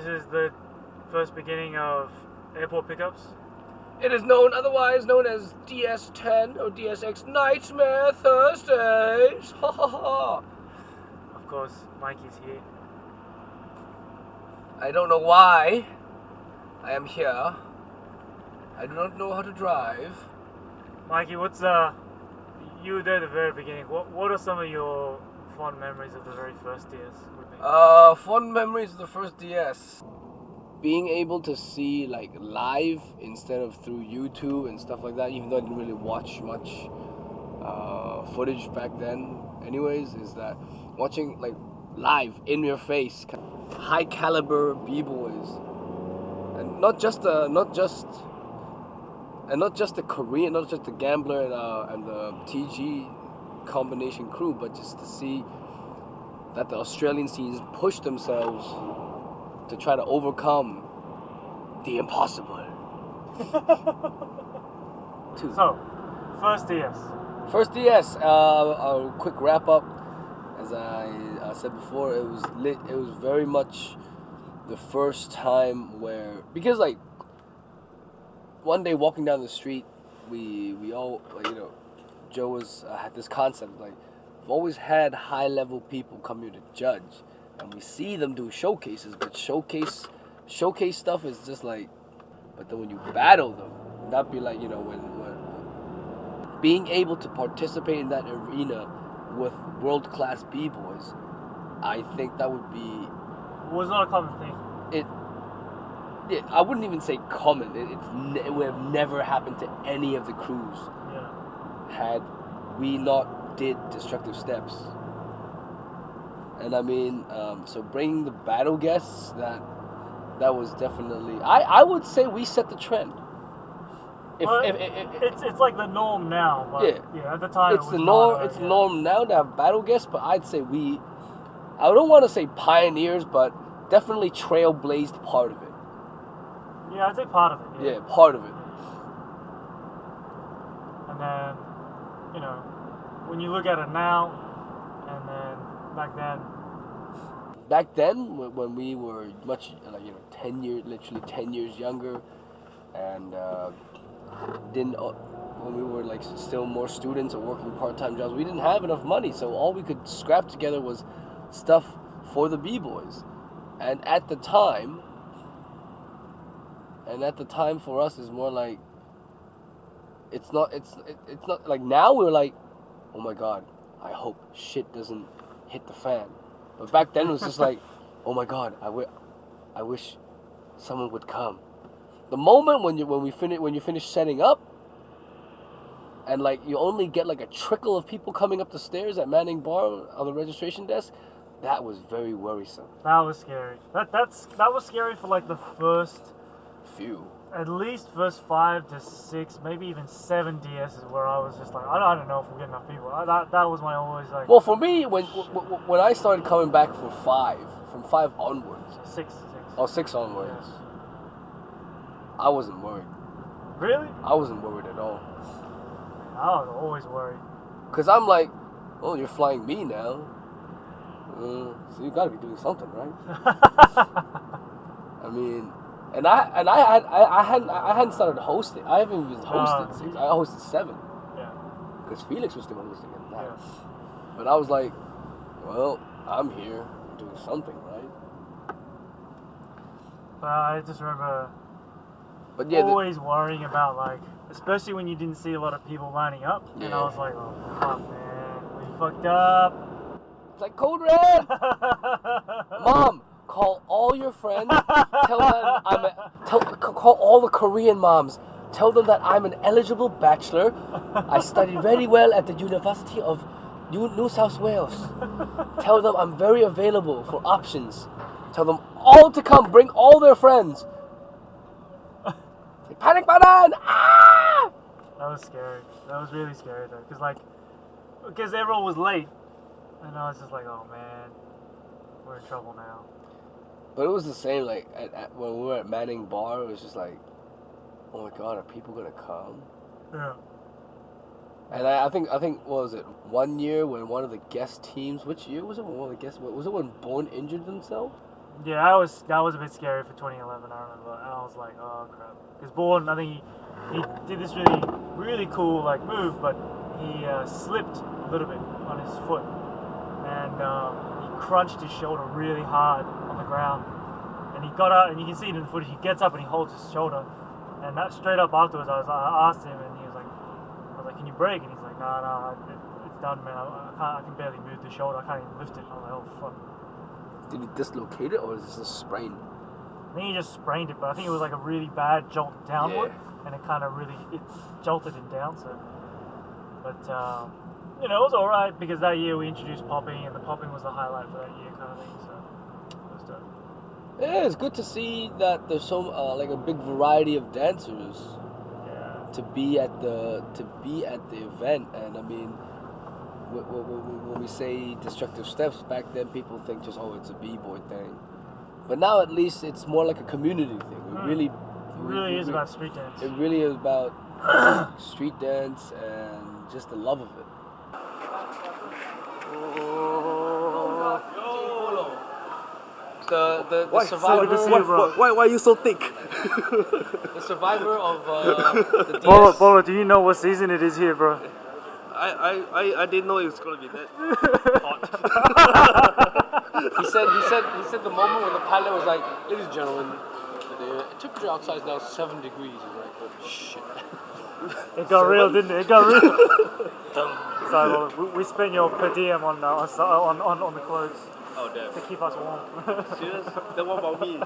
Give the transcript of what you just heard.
This is the first beginning of airport pickups. It is otherwise known as DS10 or DSX Nightmare Thursdays. Ha ha ha. Of course, Mikey's here. I don't know why I am here. I do not know how to drive. Mikey, you were there at the very beginning. What are some of your fond memories of the very first DS with me? Fond memories of the first DS. Being able to see like live instead of through YouTube and stuff like that, even though I didn't really watch much footage back then anyways, is that watching like live in your face high caliber b-boys, and not just the Korean, not just the Gambler and the TG combination crew, but just to see that the Australian scenes push themselves to try to overcome the impossible. So, first DS. First DS, a quick wrap up. As I said before, it was lit. It was very much the first time where, because like one day walking down the street, we all Joe had this concept like we've always had high level people come here to judge, and we see them do showcases, but showcase stuff is just like, but then when you battle them, that'd be like when being able to participate in that arena with world-class b-boys, I think that would be... was not a common thing. I wouldn't even say common. It would have never happened to any of the crews. Yeah. Had we not did Destructive Steps. And I mean, so bringing the battle guests, that was definitely... I would say we set the trend. It's like the norm now. But yeah, at the time it's the norm. It's the norm now to have battle guests, but I'd say I don't want to say pioneers, but definitely trailblazed part of it. Yeah, I'd say part of it. Yeah, part of it. And then, when you look at it now, and then back then. Back then, when we were much 10 years younger, and when we were like still more students or working part-time jobs, we didn't have enough money, so all we could scrap together was stuff for the b-boys. And at the time for us is more like it's not like, now we're like, oh my god, I hope shit doesn't hit the fan. But back then it was just like, oh my god, I wish someone would come. The moment when you finish setting up, and like you only get like a trickle of people coming up the stairs at Manning Bar on the registration desk, that was very worrisome. That was scary. That was scary for like the first few. At least first 5 to 6, maybe even 7 DSs where I was just like, I don't know if we'll get enough people. That was my always like. Well, for me, when I started coming back from 5 onwards. 6. Oh, 6 onwards. Yes. I wasn't worried. Really? I wasn't worried at all. I was always worried. Cause I'm like, oh, you're flying me now. So you gotta be doing something, right? I mean, and I hadn't started hosting. I haven't even hosted 6. I hosted 7. Yeah. Cause Felix was still hosting at that. Yeah. But I was like, well, I'm here doing something, right? I just remember. But yeah, always worrying about like, especially when you didn't see a lot of people lining up, and I was like, oh fuck, man, we fucked up. It's like Code Red. Mom, call all your friends. Tell them call all the Korean moms. Tell them that I'm an eligible bachelor. I studied very well at the University of New South Wales. Tell them I'm very available for options. Tell them all to come. Bring all their friends. Panic button! Ah! That was scary. That was really scary though, because everyone was late, and I was just like, oh man, we're in trouble now. But it was the same. Like when we were at Manning Bar, it was just like, oh my god, are people gonna come? Yeah. And I think what was it? One year when one of the guest teams, which year was it? When one of the guests was it when Bourne injured themselves? Yeah, that was a bit scary for 2011. I remember, and I was like, oh crap. Because Bourne, I think he did this really cool like move, but he slipped a little bit on his foot, and he crunched his shoulder really hard on the ground. And he got out, and you can see it in the footage. He gets up and he holds his shoulder, and that straight up afterwards, I asked him, and he was like, I was like, can you break? And he's like, nah, it's done, man. I can barely move the shoulder. I can't even lift it. I was like, oh fuck. Did he dislocate it or is this a sprain? I think he just sprained it, but I think it was like a really bad jolt downward, and it kind of it jolted him down. So, but you know, it was all right because that year we introduced popping, and the popping was the highlight for that year, kind of thing. So, it was dope. Yeah, it's good to see that there's so like a big variety of dancers to be at the event, and I mean. When we say destructive steps, back then people think just, oh, it's a b-boy thing. But now at least it's more like a community thing. It really is about street dance. It really is about street dance and just the love of it. The survivor. Why are you so thick? The survivor of the DS. Bolo, do you know what season it is here, bro? I didn't know it was gonna be that hot. He said the moment when the pilot was like, ladies and gentlemen, the temperature outside is now 7 degrees. He's like, oh shit. It got real, didn't it? It got real. So we spent your per diem on the clothes. Oh damn. To keep us warm. Serious? Then what about me?